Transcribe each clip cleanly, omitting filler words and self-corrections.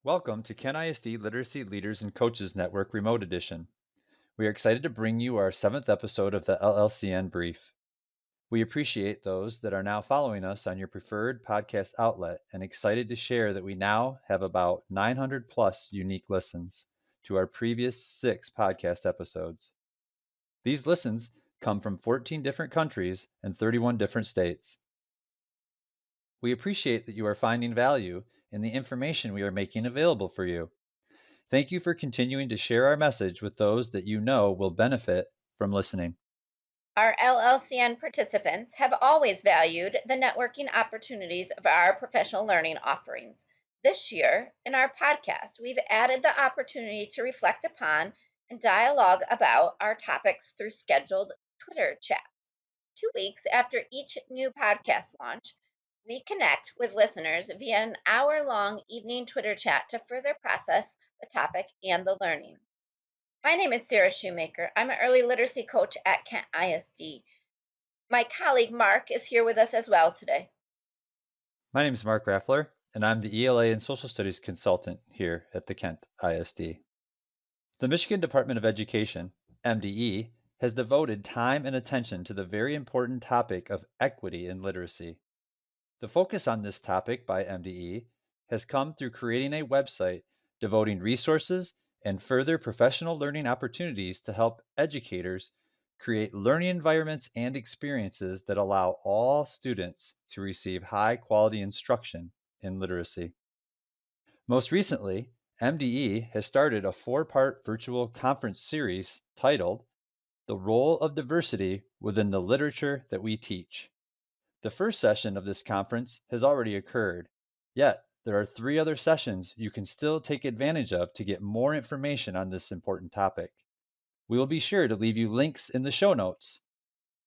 Welcome to Kent ISD Literacy Leaders and Coaches Network Remote Edition. We are excited to bring you our 7th episode of the LLCN Brief. We appreciate those that are now following us on your preferred podcast outlet and excited to share that we now have about 900 plus unique listens to our previous 6 podcast episodes. These listens come from 14 different countries and 31 different states. We appreciate that you are finding value in the information we are making available for you. Thank you for continuing to share our message with those that you know will benefit from listening. Our LLCN participants have always valued the networking opportunities of our professional learning offerings. This year, in our podcast, we've added the opportunity to reflect upon and dialogue about our topics through scheduled Twitter chats. 2 weeks after each new podcast launch, we connect with listeners via an hour-long evening Twitter chat to further process the topic and the learning. My name is Sarah Shoemaker. I'm an early literacy coach at Kent ISD. My colleague Mark is here with us as well today. My name is Mark Raffler, and I'm the ELA and Social Studies consultant here at the Kent ISD. The Michigan Department of Education, MDE, has devoted time and attention to the very important topic of equity in literacy. The focus on this topic by MDE has come through creating a website devoting resources and further professional learning opportunities to help educators create learning environments and experiences that allow all students to receive high-quality instruction in literacy. Most recently, MDE has started a 4-part virtual conference series titled The Role of Diversity Within the Literature That We Teach. The first session of this conference has already occurred, yet there are 3 other sessions you can still take advantage of to get more information on this important topic. We will be sure to leave you links in the show notes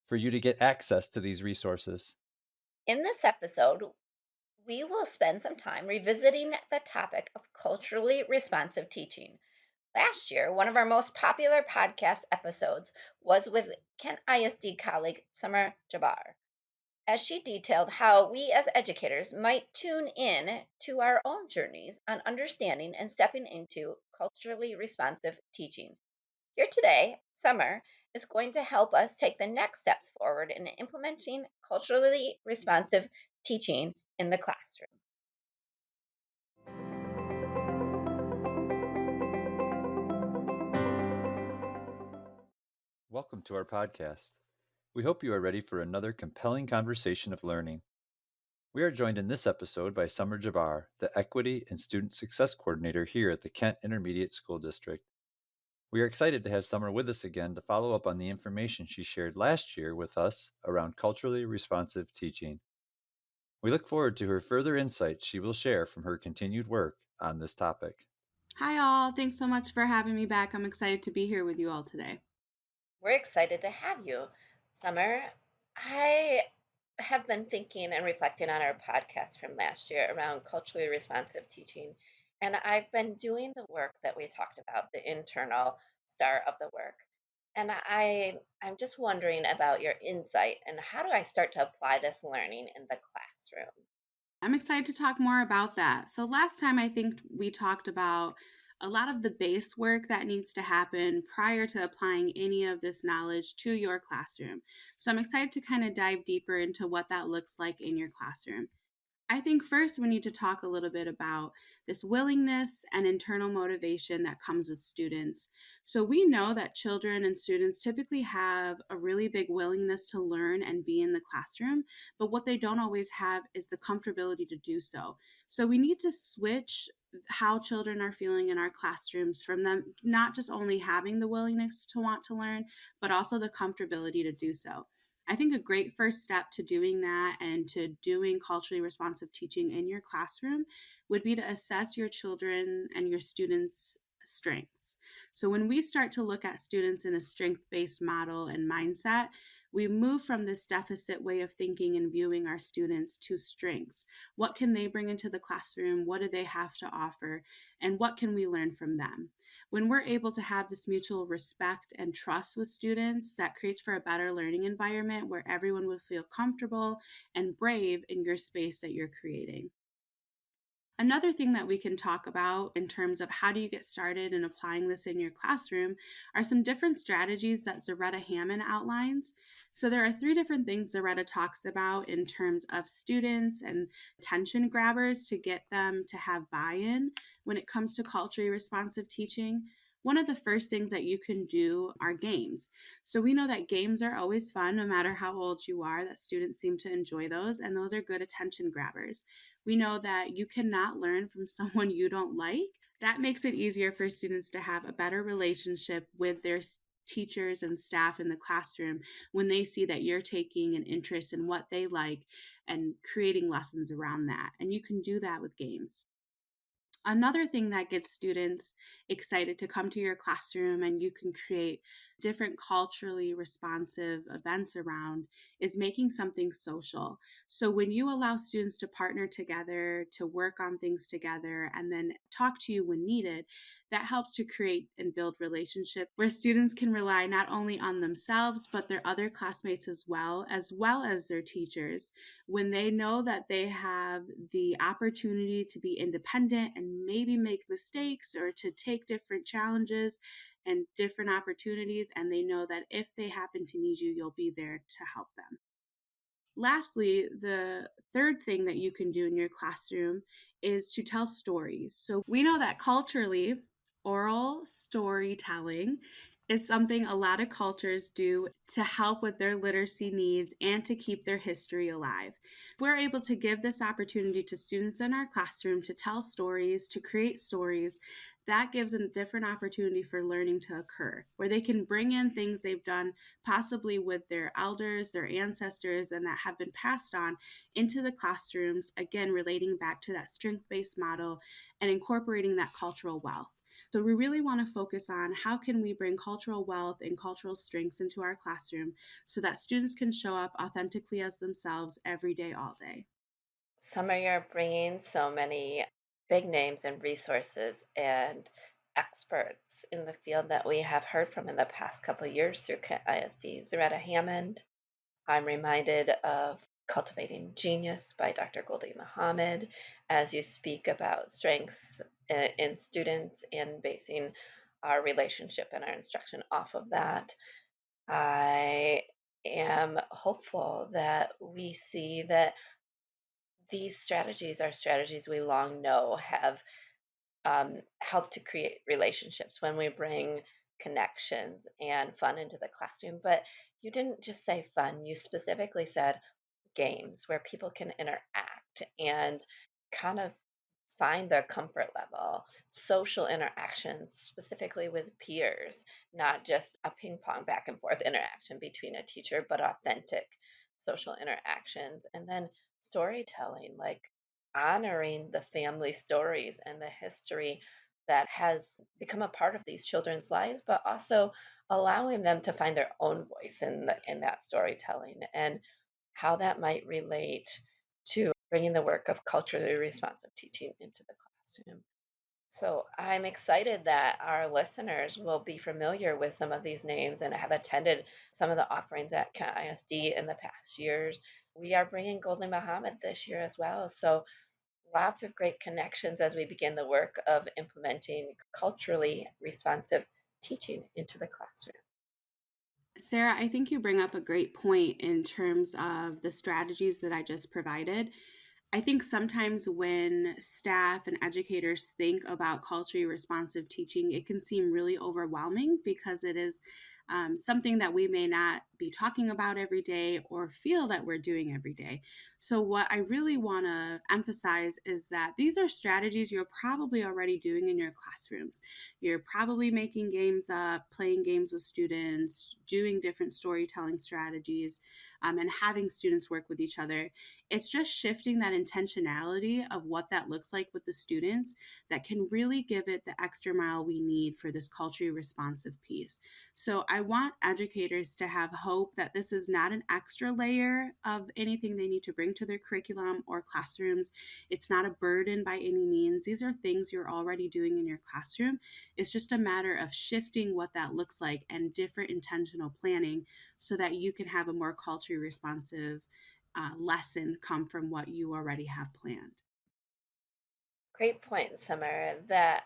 for you to get access to these resources. In this episode, we will spend some time revisiting the topic of culturally responsive teaching. Last year, one of our most popular podcast episodes was with Kent ISD colleague Sommer Jabbar, as she detailed how we as educators might tune in to our own journeys on understanding and stepping into culturally responsive teaching. Here today, Sommer is going to help us take the next steps forward in implementing culturally responsive teaching in the classroom. Welcome to our podcast. We hope you are ready for another compelling conversation of learning. We are joined in this episode by Sommer Jabbar, the Equity and Student Success Coordinator here at the Kent Intermediate School District. We are excited to have Sommer with us again to follow up on the information she shared last year with us around culturally responsive teaching. We look forward to her further insights she will share from her continued work on this topic. Hi, all. Thanks so much for having me back. I'm excited to be here with you all today. We're excited to have you, Sommer. I have been thinking and reflecting on our podcast from last year around culturally responsive teaching, and I've been doing the work that we talked about, the internal start of the work. And I'm just wondering about your insight and how do I start to apply this learning in the classroom? I'm excited to talk more about that. So, last time I think we talked about a lot of the base work that needs to happen prior to applying any of this knowledge to your classroom. So, I'm excited to kind of dive deeper into what that looks like in your classroom. I think first we need to talk a little bit about this willingness and internal motivation that comes with students. So we know that children and students typically have a really big willingness to learn and be in the classroom, but what they don't always have is the comfortability to do so. So we need to switch how children are feeling in our classrooms from them not just only having the willingness to want to learn, but also the comfortability to do so. I think a great first step to doing that and to doing culturally responsive teaching in your classroom would be to assess your children and your students' strengths. So when we start to look at students in a strength-based model and mindset, we move from this deficit way of thinking and viewing our students to strengths. What can they bring into the classroom? What do they have to offer? And what can we learn from them? When we're able to have this mutual respect and trust with students, that creates for a better learning environment where everyone will feel comfortable and brave in your space that you're creating. Another thing that we can talk about in terms of how do you get started in applying this in your classroom are some different strategies that Zaretta Hammond outlines. So there are 3 different things Zaretta talks about in terms of students and attention grabbers to get them to have buy-in when it comes to culturally responsive teaching. One of the first things that you can do are games. So we know that games are always fun, no matter how old you are, that students seem to enjoy those, and those are good attention grabbers. We know that you cannot learn from someone you don't like. That makes it easier for students to have a better relationship with their teachers and staff in the classroom when they see that you're taking an interest in what they like and creating lessons around that. And you can do that with games. Another thing that gets students excited to come to your classroom and you can create different culturally responsive events around is making something social. So when you allow students to partner together, to work on things together, and then talk to you when needed, that helps to create and build relationships where students can rely not only on themselves, but their other classmates as well as their teachers, when they know that they have the opportunity to be independent and maybe make mistakes or to take different challenges and different opportunities, and they know that if they happen to need you, you'll be there to help them. Lastly, the third thing that you can do in your classroom is to tell stories. So we know that culturally, oral storytelling is something a lot of cultures do to help with their literacy needs and to keep their history alive. We're able to give this opportunity to students in our classroom to tell stories, to create stories. That gives a different opportunity for learning to occur, where they can bring in things they've done possibly with their elders, their ancestors, and that have been passed on into the classrooms, again, relating back to that strength-based model and incorporating that cultural wealth. So we really want to focus on how can we bring cultural wealth and cultural strengths into our classroom so that students can show up authentically as themselves every day, all day. Summer, you're bringing so many big names and resources and experts in the field that we have heard from in the past couple of years through Kent ISD. Zaretta Hammond, I'm reminded of Cultivating Genius by Dr. Goldie Muhammad as you speak about strengths in students and basing our relationship and our instruction off of that. I am hopeful that we see that these strategies are strategies we long know have helped to create relationships when we bring connections and fun into the classroom. But you didn't just say fun, you specifically said games where people can interact and kind of find their comfort level, social interactions, specifically with peers, not just a ping pong back and forth interaction between a teacher, but authentic social interactions. And then storytelling, like honoring the family stories and the history that has become a part of these children's lives, but also allowing them to find their own voice in that storytelling and how that might relate to bringing the work of culturally responsive teaching into the classroom. So I'm excited that our listeners will be familiar with some of these names and have attended some of the offerings at Kent ISD in the past years. We are bringing Goldie Muhammad this year as well. So lots of great connections as we begin the work of implementing culturally responsive teaching into the classroom. Sarah, I think you bring up a great point in terms of the strategies that I just provided. I think sometimes when staff and educators think about culturally responsive teaching, it can seem really overwhelming because it is something that we may not be talking about every day or feel that we're doing every day. So, what I really want to emphasize is that these are strategies you're probably already doing in your classrooms. You're probably making games up, playing games with students, doing different storytelling strategies, and having students work with each other. It's just shifting that intentionality of what that looks like with the students that can really give it the extra mile we need for this culturally responsive piece. So I want educators to have hope that this is not an extra layer of anything they need to bring to their curriculum or classrooms. It's not a burden by any means. These are things you're already doing in your classroom. It's just a matter of shifting what that looks like and different intentional planning so that you can have a more culturally responsive lesson come from what you already have planned. Great point, Summer, that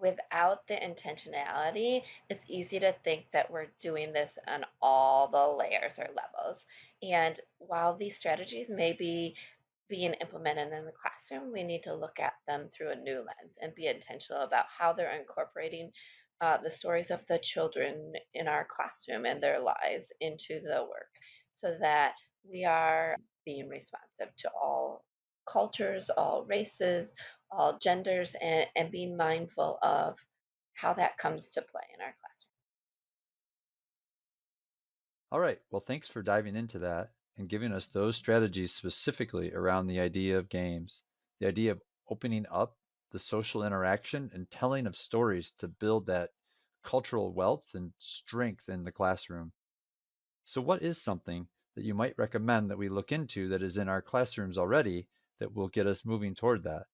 without the intentionality, it's easy to think that we're doing this on all the layers or levels. And while these strategies may be being implemented in the classroom, we need to look at them through a new lens and be intentional about how they're incorporating the stories of the children in our classroom and their lives into the work so that we are being responsive to all cultures, all races, all genders, and being mindful of how that comes to play in our classroom. All right. Well, thanks for diving into that and giving us those strategies specifically around the idea of games, the idea of opening up the social interaction and telling of stories to build that cultural wealth and strength in the classroom. So, what is something that you might recommend that we look into that is in our classrooms already that will get us moving toward that?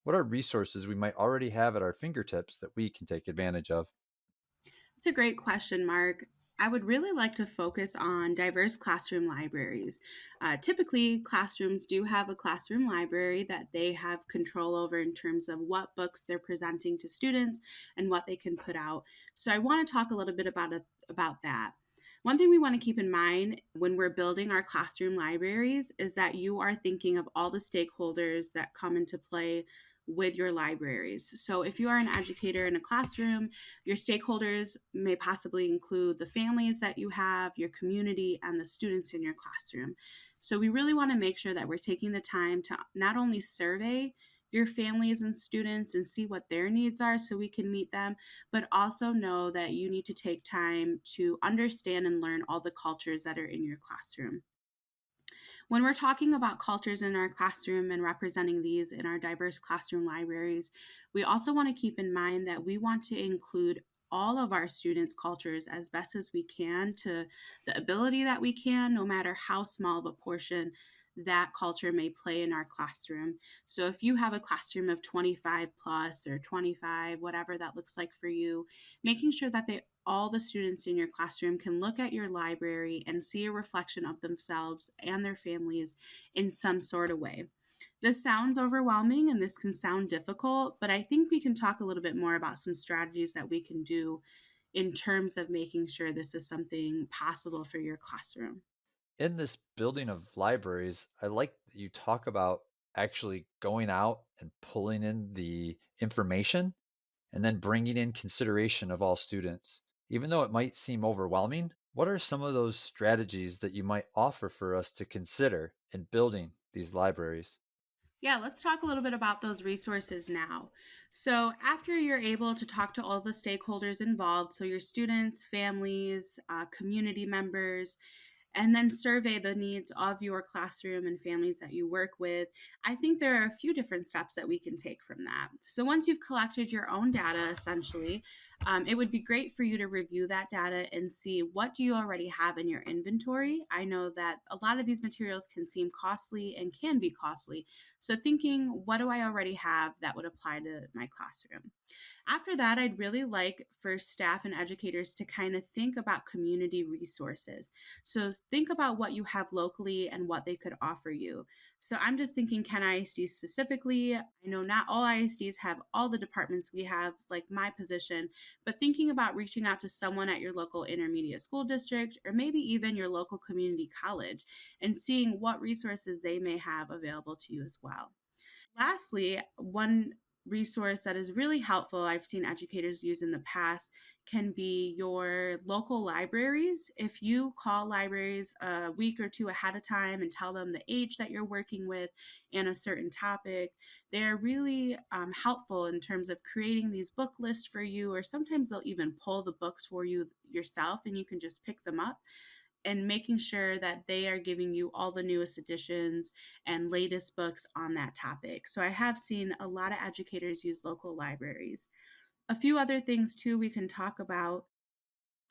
What are resources we might already have at our fingertips that we can take advantage of? It's a great question, Mark. I would really like to focus on diverse classroom libraries. Typically, classrooms do have a classroom library that they have control over in terms of what books they're presenting to students and what they can put out. So, I want to talk a little bit about that. One thing we want to keep in mind when we're building our classroom libraries is that you are thinking of all the stakeholders that come into play with your libraries. So, if you are an educator in a classroom, your stakeholders may possibly include the families that you have, your community, and the students in your classroom. So, we really want to make sure that we're taking the time to not only survey your families and students and see what their needs are so we can meet them, but also know that you need to take time to understand and learn all the cultures that are in your classroom. When we're talking about cultures in our classroom and representing these in our diverse classroom libraries, we also want to keep in mind that we want to include all of our students' cultures as best as we can to the ability that we can, no matter how small of a portion that culture may play in our classroom. So if you have a classroom of 25 plus or 25, whatever that looks like for you, making sure that all the students in your classroom can look at your library and see a reflection of themselves and their families in some sort of way. This sounds overwhelming and this can sound difficult, but I think we can talk a little bit more about some strategies that we can do in terms of making sure this is something possible for your classroom. In this building of libraries, I like that you talk about actually going out and pulling in the information and then bringing in consideration of all students. Even though it might seem overwhelming, what are some of those strategies that you might offer for us to consider in building these libraries? Yeah, let's talk a little bit about those resources now. So, after you're able to talk to all the stakeholders involved, so your students, families, community members, and then survey the needs of your classroom and families that you work with, I think there are a few different steps that we can take from that. So once you've collected your own data, essentially, it would be great for you to review that data and see what do you already have in your inventory. I know that a lot of these materials can seem costly and can be costly. So thinking, what do I already have that would apply to my classroom? After that, I'd really like for staff and educators to kind of think about community resources. So think about what you have locally and what they could offer you. So I'm just thinking Kent ISD specifically. I know not all ISDs have all the departments we have, like my position, but thinking about reaching out to someone at your local intermediate school district or maybe even your local community college and seeing what resources they may have available to you as well. Lastly, one resource that is really helpful I've seen educators use in the past can be your local libraries. If you call libraries a week or two ahead of time and tell them the age that you're working with and a certain topic, they're really helpful in terms of creating these book lists for you, or sometimes they'll even pull the books for you yourself and you can just pick them up, and making sure that they are giving you all the newest editions and latest books on that topic. So I have seen a lot of educators use local libraries. A few other things too we can talk about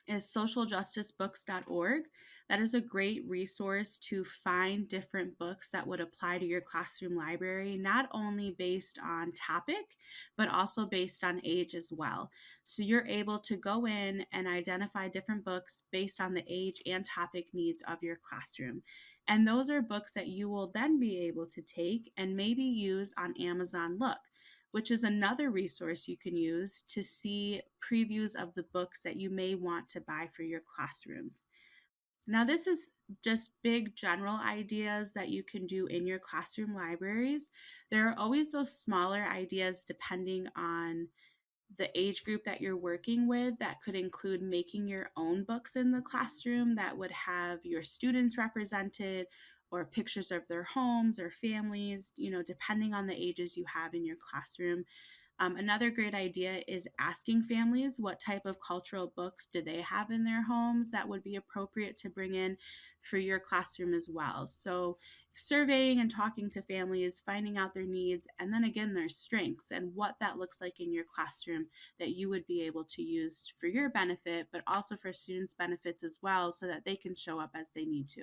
is socialjusticebooks.org. That is a great resource to find different books that would apply to your classroom library, not only based on topic, but also based on age as well. So you're able to go in and identify different books based on the age and topic needs of your classroom. And those are books that you will then be able to take and maybe use on Amazon Look. which is another resource you can use to see previews of the books that you may want to buy for your classrooms. Now, this is just big general ideas that you can do in your classroom libraries. There are always those smaller ideas depending on the age group that you're working with that could include making your own books in the classroom that would have your students represented or pictures of their homes or families, depending on the ages you have in your classroom. Another great idea is asking families what type of cultural books do they have in their homes that would be appropriate to bring in for your classroom as well. So surveying and talking to families, finding out their needs, and then again their strengths and what that looks like in your classroom that you would be able to use for your benefit, but also for students' benefits as well, so that they can show up as they need to.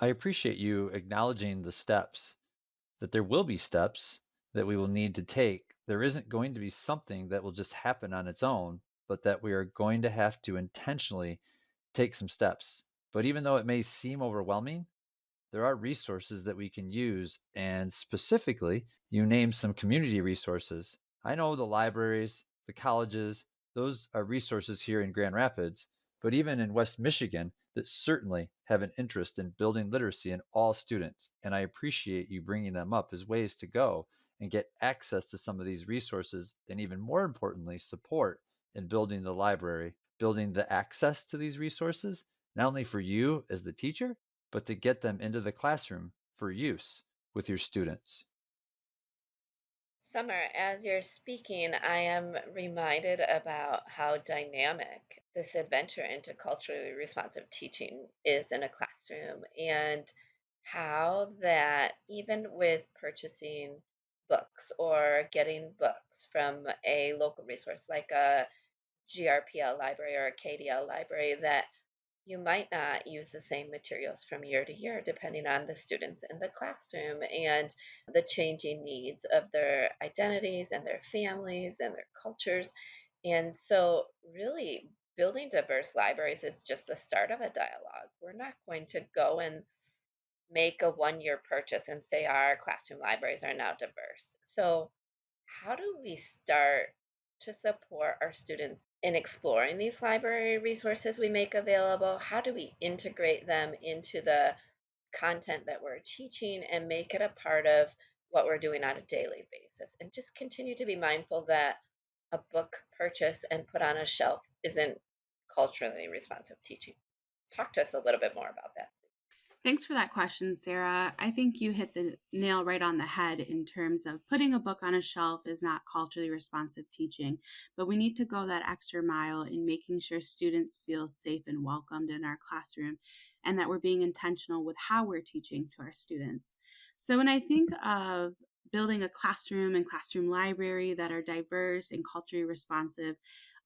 I appreciate you acknowledging the steps, that there will be steps that we will need to take. There isn't going to be something that will just happen on its own, but that we are going to have to intentionally take some steps. But even though it may seem overwhelming, there are resources that we can use. And specifically, you named some community resources. I know the libraries, the colleges, those are resources here in Grand Rapids, but even in West Michigan that certainly have an interest in building literacy in all students. And I appreciate you bringing them up as ways to go and get access to some of these resources, and even more importantly, support in building the library, building the access to these resources, not only for you as the teacher, but to get them into the classroom for use with your students. Summer, as you're speaking, I am reminded about how dynamic this adventure into culturally responsive teaching is in a classroom, and how that even with purchasing books or getting books from a local resource like a GRPL library or a KDL library, that you might not use the same materials from year to year, depending on the students in the classroom and the changing needs of their identities and their families and their cultures. And so, really, building diverse libraries is just the start of a dialogue. We're not going to go and make a 1 year purchase and say our classroom libraries are now diverse. So, how do we start to support our students in exploring these library resources we make available? How do we integrate them into the content that we're teaching and make it a part of what we're doing on a daily basis? And just continue to be mindful that a book purchase and put on a shelf isn't culturally responsive teaching. Talk to us a little bit more about that. Thanks for that question, Sarah. I think you hit the nail right on the head in terms of putting a book on a shelf is not culturally responsive teaching, but we need to go that extra mile in making sure students feel safe and welcomed in our classroom, and that we're being intentional with how we're teaching to our students. So when I think of building a classroom and classroom library that are diverse and culturally responsive,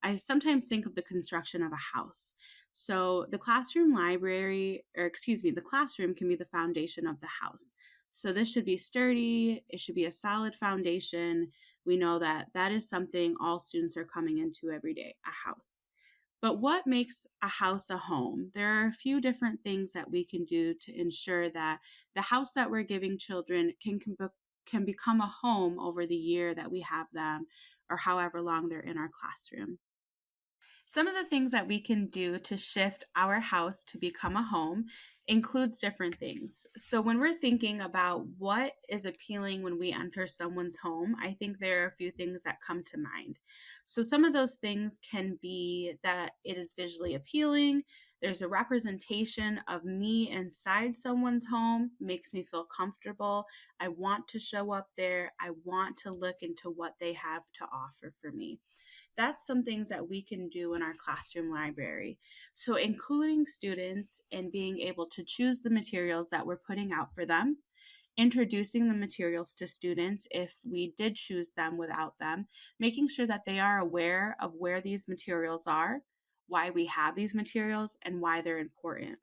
I sometimes think of the construction of a house. So the classroom library, or excuse me, the classroom can be the foundation of the house. So this should be sturdy, it should be a solid foundation. We know that that is something all students are coming into every day, a house. But what makes a house a home? There are a few different things that we can do to ensure that the house that we're giving children can become a home over the year that we have them, or however long they're in our classroom. Some of the things that we can do to shift our house to become a home includes different things. So when we're thinking about what is appealing when we enter someone's home, I think there are a few things that come to mind. So some of those things can be that it is visually appealing. There's a representation of me inside someone's home, makes me feel comfortable. I want to show up there. I want to look into what they have to offer for me. That's some things that we can do in our classroom library. So, including students and being able to choose the materials that we're putting out for them, introducing the materials to students if we did choose them without them, making sure that they are aware of where these materials are, why we have these materials, and why they're important.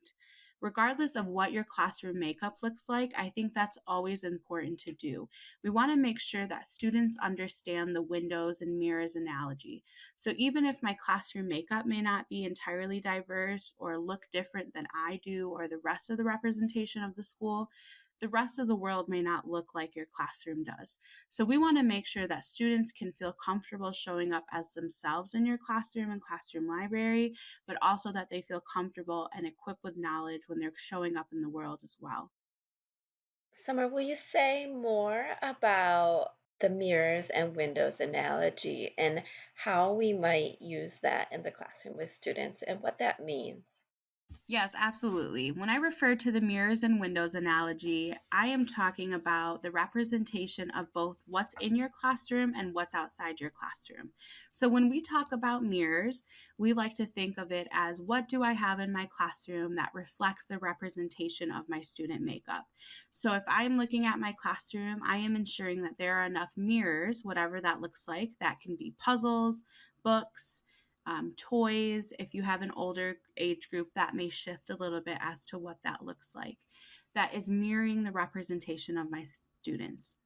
Regardless of what your classroom makeup looks like, I think that's always important to do. We want to make sure that students understand the windows and mirrors analogy. So even if my classroom makeup may not be entirely diverse or look different than I do or the rest of the representation of the school, the rest of the world may not look like your classroom does. So we want to make sure that students can feel comfortable showing up as themselves in your classroom and classroom library, but also that they feel comfortable and equipped with knowledge when they're showing up in the world as well. Summer, will you say more about the mirrors and windows analogy and how we might use that in the classroom with students and what that means? Yes, absolutely. When I refer to the mirrors and windows analogy, I am talking about the representation of both what's in your classroom and what's outside your classroom. So when we talk about mirrors, we like to think of it as what do I have in my classroom that reflects the representation of my student makeup. So if I'm looking at my classroom, I am ensuring that there are enough mirrors, whatever that looks like. That can be puzzles, books, toys. If you have an older age group, that may shift a little bit as to what that looks like. That is mirroring the representation of my students.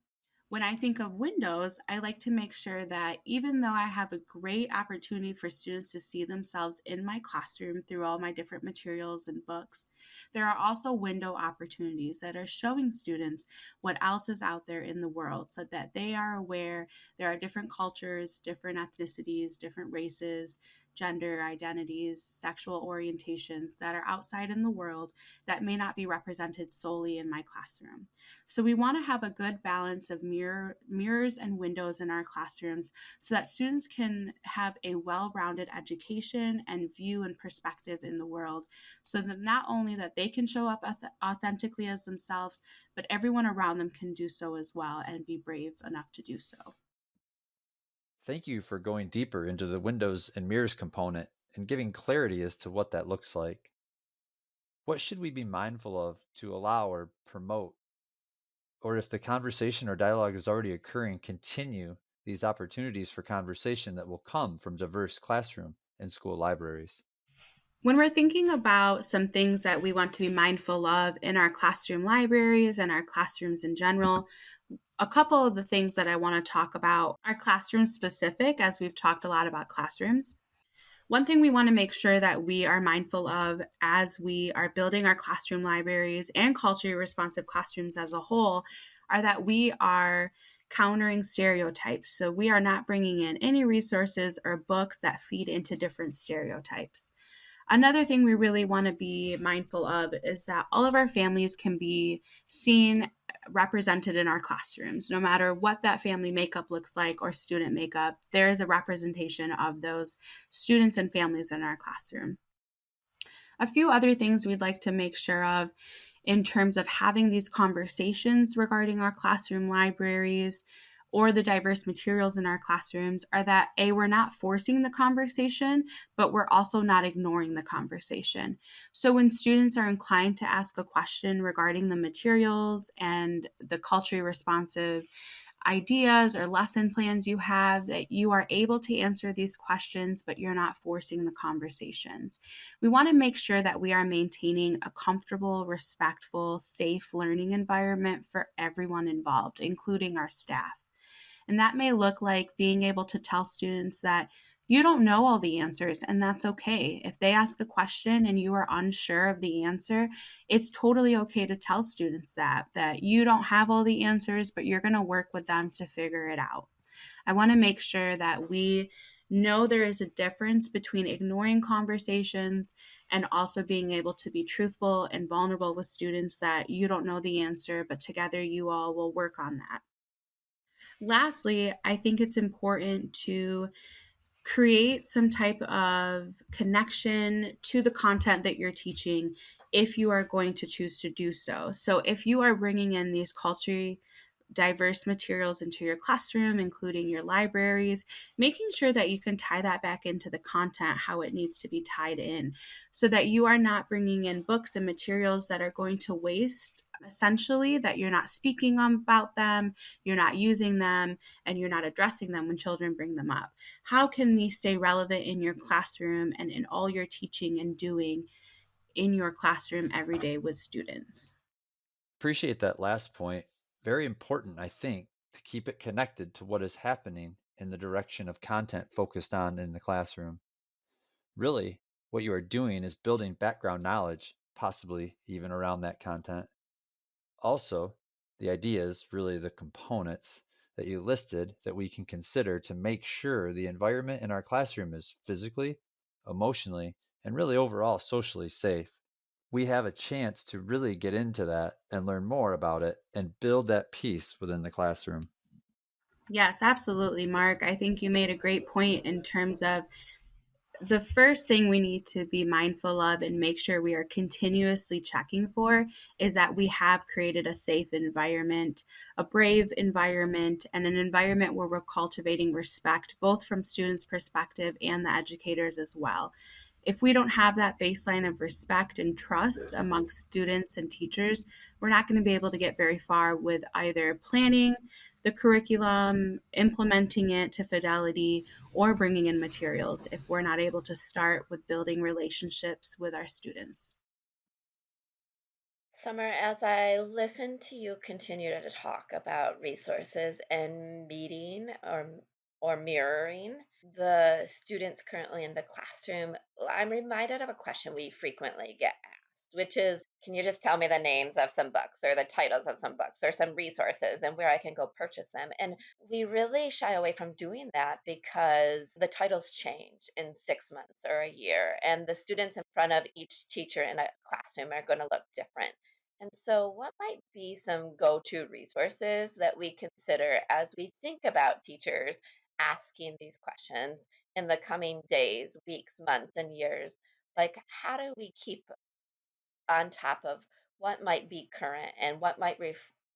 When I think of windows, I like to make sure that even though I have a great opportunity for students to see themselves in my classroom through all my different materials and books, there are also window opportunities that are showing students what else is out there in the world so that they are aware there are different cultures, different ethnicities, different races, gender identities, sexual orientations that are outside in the world that may not be represented solely in my classroom. So we want to have a good balance of mirrors and windows in our classrooms so that students can have a well-rounded education and view and perspective in the world so that not only that they can show up authentically as themselves, but everyone around them can do so as well and be brave enough to do so. Thank you for going deeper into the windows and mirrors component and giving clarity as to what that looks like. What should we be mindful of to allow or promote, or if the conversation or dialogue is already occurring, continue these opportunities for conversation that will come from diverse classroom and school libraries? When we're thinking about some things that we want to be mindful of in our classroom libraries and our classrooms in general, a couple of the things that I want to talk about are classroom specific, as we've talked a lot about classrooms. One thing we want to make sure that we are mindful of as we are building our classroom libraries and culturally responsive classrooms as a whole are that we are countering stereotypes. So we are not bringing in any resources or books that feed into different stereotypes. Another thing we really want to be mindful of is that all of our families can be seen represented in our classrooms. No matter what that family makeup looks like or student makeup, there is a representation of those students and families in our classroom. A few other things we'd like to make sure of in terms of having these conversations regarding our classroom libraries or the diverse materials in our classrooms are that A, we're not forcing the conversation, but we're also not ignoring the conversation. So when students are inclined to ask a question regarding the materials and the culturally responsive ideas or lesson plans you have, that you are able to answer these questions, but you're not forcing the conversations. We want to make sure that we are maintaining a comfortable, respectful, safe learning environment for everyone involved, including our staff. And that may look like being able to tell students that you don't know all the answers, and that's okay. If they ask a question and you are unsure of the answer, it's totally okay to tell students that you don't have all the answers, but you're going to work with them to figure it out. I want to make sure that we know there is a difference between ignoring conversations and also being able to be truthful and vulnerable with students that you don't know the answer, but together you all will work on that. Lastly, I think it's important to create some type of connection to the content that you're teaching if you are going to choose to do so. So, if you are bringing in these culturally diverse materials into your classroom, including your libraries, making sure that you can tie that back into the content, how it needs to be tied in, so that you are not bringing in books and materials that are going to waste, essentially, that you're not speaking about them, you're not using them, and you're not addressing them when children bring them up. How can these stay relevant in your classroom and in all your teaching and doing in your classroom every day with students? Appreciate that last point. Very important, I think, to keep it connected to what is happening in the direction of content focused on in the classroom. Really, what you are doing is building background knowledge, possibly even around that content. Also, the ideas, really the components that you listed that we can consider to make sure the environment in our classroom is physically, emotionally, and really overall socially safe. We have a chance to really get into that and learn more about it and build that peace within the classroom. Yes, absolutely, Mark. I think you made a great point in terms of the first thing we need to be mindful of and make sure we are continuously checking for is that we have created a safe environment, a brave environment, and an environment where we're cultivating respect, both from students' perspective and the educators as well. If we don't have that baseline of respect and trust amongst students and teachers, we're not going to be able to get very far with either planning the curriculum, implementing it to fidelity, or bringing in materials if we're not able to start with building relationships with our students. Summer, as I listen to you continue to talk about resources and meeting or mirroring the students currently in the classroom, I'm reminded of a question we frequently get asked, which is, can you just tell me the names of some books or the titles of some books or some resources and where I can go purchase them? And we really shy away from doing that because the titles change in 6 months or a year, and the students in front of each teacher in a classroom are going to look different. And so, what might be some go to resources that we consider as we think about teachers asking these questions in the coming days, weeks, months, and years? Like, how do we keep on top of what might be current and what might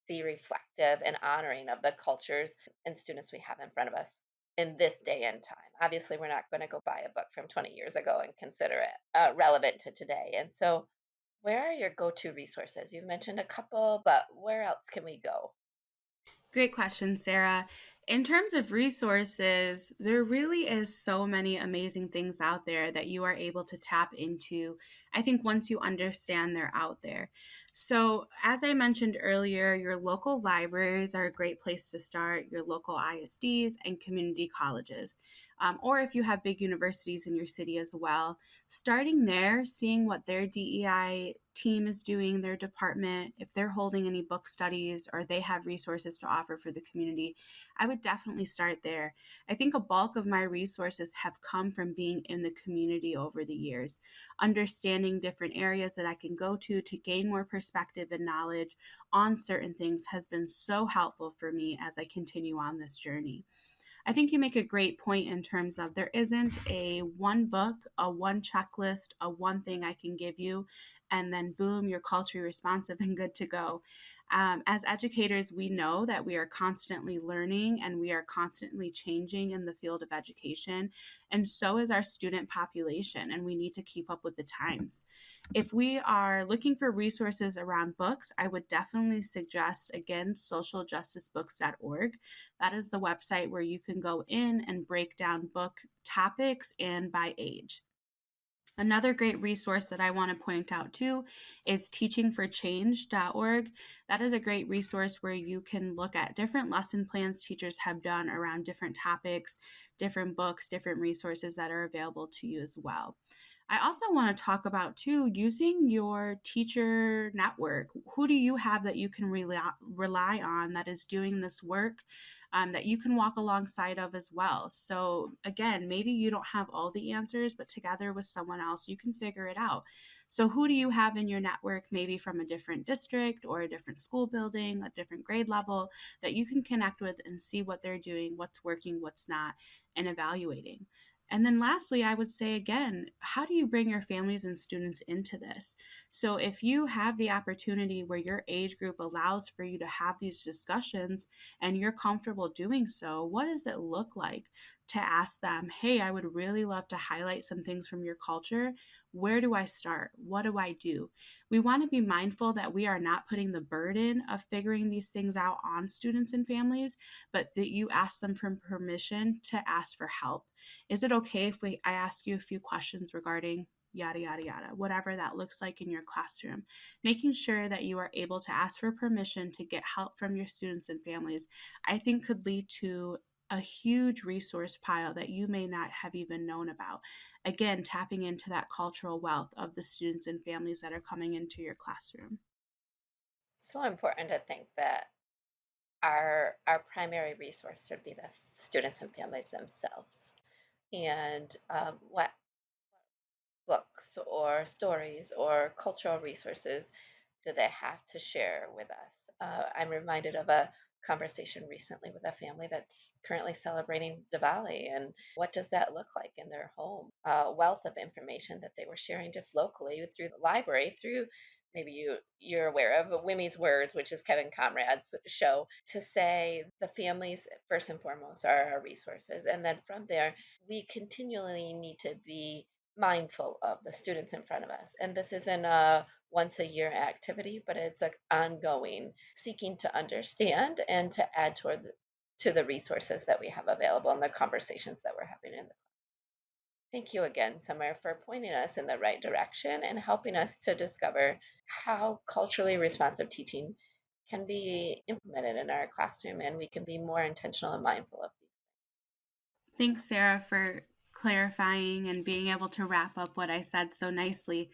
be reflective and honoring of the cultures and students we have in front of us in this day and time? Obviously, we're not going to go buy a book from 20 years ago and consider it relevant to today. And so, where are your go-to resources? You've mentioned a couple, but where else can we go? Great question, Sarah. In terms of resources, there really is so many amazing things out there that you are able to tap into. I think once you understand they're out there. So, as I mentioned earlier, your local libraries are a great place to start, your local ISDs and community colleges. Or if you have big universities in your city as well, starting there, seeing what their DEI team is doing, their department, if they're holding any book studies or they have resources to offer for the community, I would definitely start there. I think a bulk of my resources have come from being in the community over the years, understanding different areas that I can go to gain more perspective and knowledge on certain things has been so helpful for me as I continue on this journey. I think you make a great point in terms of there isn't a one book, a one checklist, a one thing I can give you, and then boom, you're culturally responsive and good to go. As educators, we know that we are constantly learning and we are constantly changing in the field of education. And so is our student population, and we need to keep up with the times. If we are looking for resources around books, I would definitely suggest, again, socialjusticebooks.org. That is the website where you can go in and break down book topics and by age. Another great resource that I want to point out too is teachingforchange.org. That is a great resource where you can look at different lesson plans teachers have done around different topics, different books, different resources that are available to you as well. I also want to talk about too using your teacher network. Who do you have that you can rely on that is doing this work, that you can walk alongside of as well? So, again, maybe you don't have all the answers, but together with someone else, you can figure it out. So, who do you have in your network, maybe from a different district or a different school building, a different grade level, that you can connect with and see what they're doing, what's working, what's not, and evaluating? And then lastly, I would say again, how do you bring your families and students into this? So if you have the opportunity where your age group allows for you to have these discussions and you're comfortable doing so, what does it look like to ask them, hey, I would really love to highlight some things from your culture. Where do I start? What do I do? We want to be mindful that we are not putting the burden of figuring these things out on students and families, but that you ask them for permission to ask for help. Is it okay if I ask you a few questions regarding yada, yada, yada, whatever that looks like in your classroom? Making sure that you are able to ask for permission to get help from your students and families, I think could lead to a huge resource pile that you may not have even known about. Again, tapping into that cultural wealth of the students and families that are coming into your classroom. So important to think that our primary resource should be the students and families themselves. And what books or stories or cultural resources do they have to share with us? I'm reminded of a conversation recently with a family that's currently celebrating Diwali, and what does that look like in their home? A wealth of information that they were sharing just locally through the library, through maybe you're aware of Wimmy's Words, which is Kevin Conrad's show, to say the families first and foremost are our resources, and then from there we continually need to be mindful of the students in front of us. And this isn't a once a year activity, but it's an ongoing seeking to understand and to add to the resources that we have available and the conversations that we're having in the class. Thank you again, Summer, for pointing us in the right direction and helping us to discover how culturally responsive teaching can be implemented in our classroom and we can be more intentional and mindful of these. Thanks, Sarah, for clarifying and being able to wrap up what I said so nicely.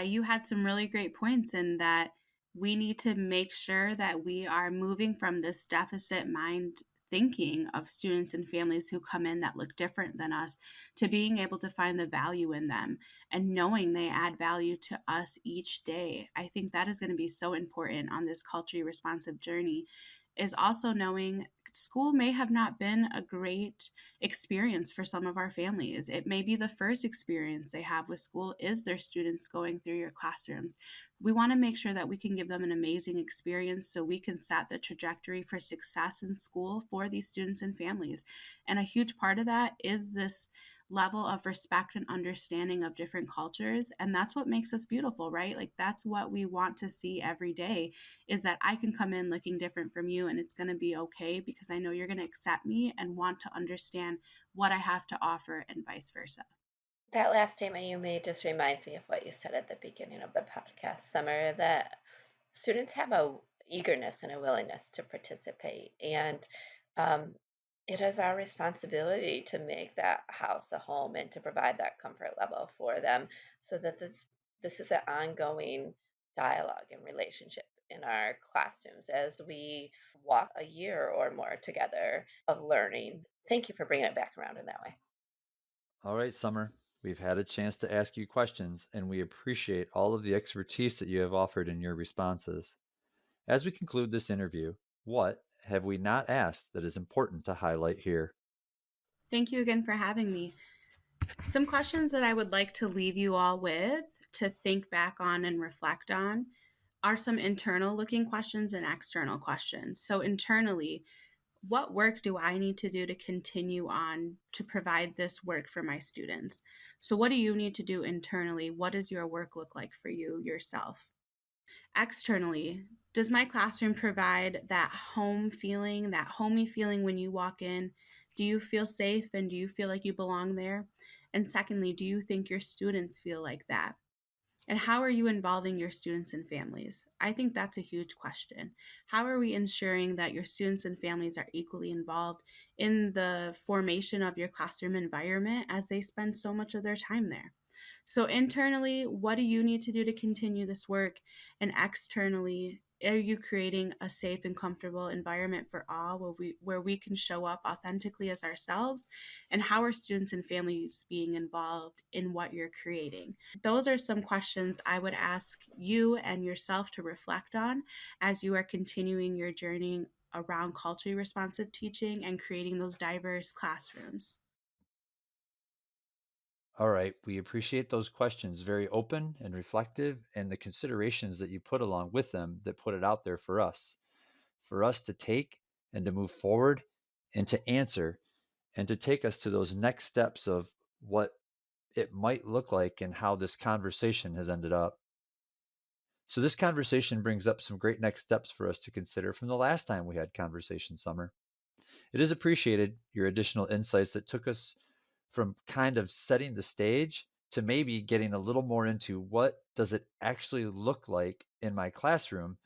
You had some really great points in that we need to make sure that we are moving from this deficit mind thinking of students and families who come in that look different than us to being able to find the value in them and knowing they add value to us each day. I think that is going to be so important on this culturally responsive journey, is also knowing school may have not been a great experience for some of our families. It may be the first experience they have with school is their students going through your classrooms. We want to make sure that we can give them an amazing experience so we can set the trajectory for success in school for these students and families. And a huge part of that is this level of respect and understanding of different cultures. And that's what makes us beautiful, right? Like that's what we want to see every day, is that I can come in looking different from you and it's going to be okay because I know you're going to accept me and want to understand what I have to offer and vice versa. That last statement you made just reminds me of what you said at the beginning of the podcast, Summer, that students have a eagerness and a willingness to participate, and um, it is our responsibility to make that house a home and to provide that comfort level for them, so that this is an ongoing dialogue and relationship in our classrooms as we walk a year or more together of learning. Thank you for bringing it back around in that way. All right, Summer, we've had a chance to ask you questions, and we appreciate all of the expertise that you have offered in your responses. As we conclude this interview, what have we not asked that is important to highlight here? Thank you again for having me. Some questions that I would like to leave you all with to think back on and reflect on are some internal looking questions and external questions. So, internally, what work do I need to do to continue on to provide this work for my students? So, what do you need to do internally? What does your work look like for you yourself? Externally, does my classroom provide that home feeling, that homey feeling when you walk in? Do you feel safe and do you feel like you belong there? And secondly, do you think your students feel like that? And how are you involving your students and families? I think that's a huge question. How are we ensuring that your students and families are equally involved in the formation of your classroom environment as they spend so much of their time there? So, internally, what do you need to do to continue this work? And externally, are you creating a safe and comfortable environment for all where we can show up authentically as ourselves? And how are students and families being involved in what you're creating? Those are some questions I would ask you and yourself to reflect on as you are continuing your journey around culturally responsive teaching and creating those diverse classrooms. All right, we appreciate those questions, very open and reflective, and the considerations that you put along with them that put it out there for us to take and to move forward and to answer and to take us to those next steps of what it might look like and how this conversation has ended up. So, this conversation brings up some great next steps for us to consider from the last time we had conversation, Summer. It is appreciated your additional insights that took us from kind of setting the stage to maybe getting a little more into what does it actually look like in my classroom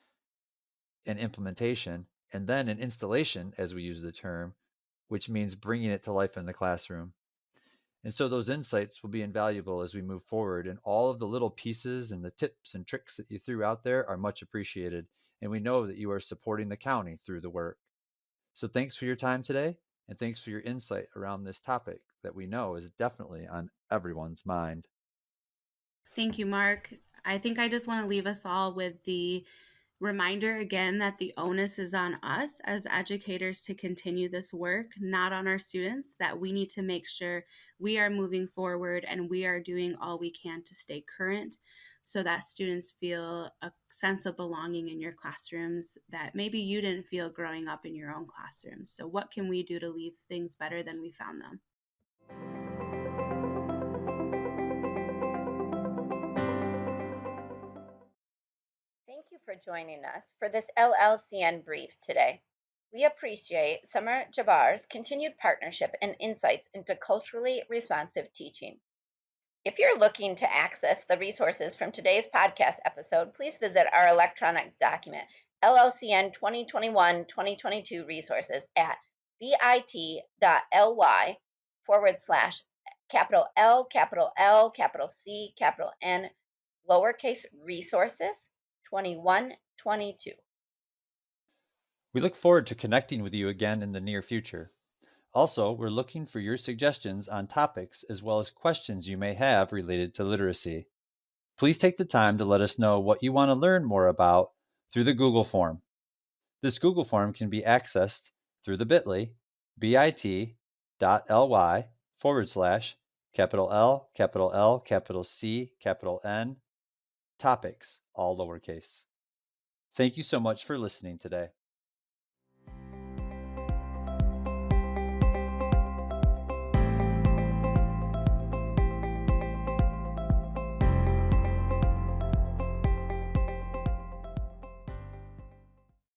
and implementation, and then an installation, as we use the term, which means bringing it to life in the classroom. And so those insights will be invaluable as we move forward. And all of the little pieces and the tips and tricks that you threw out there are much appreciated. and we know that you are supporting the county through the work. So thanks for your time today, and thanks for your insight around this topic that we know is definitely on everyone's mind. Thank you, Mark. I think I just want to leave us all with the reminder again that the onus is on us as educators to continue this work, not on our students, that we need to make sure we are moving forward and we are doing all we can to stay current so that students feel a sense of belonging in your classrooms that maybe you didn't feel growing up in your own classrooms. So what can we do to leave things better than we found them? Thank you for joining us for this LLCN brief today. We appreciate Sommer Jabbar's continued partnership and insights into culturally responsive teaching. If you're looking to access the resources from today's podcast episode, please visit our electronic document, LLCN 2021-2022 resources at bit.ly/capital L, capital L, capital C, capital N, lowercase resources 2122. We look forward to connecting with you again in the near future. Also, we're looking for your suggestions on topics as well as questions you may have related to literacy. Please take the time to let us know what you want to learn more about through the Google form. This Google form can be accessed through the bit.ly capital L, capital L, capital C, capital N, topics, all lowercase. Thank you so much for listening today.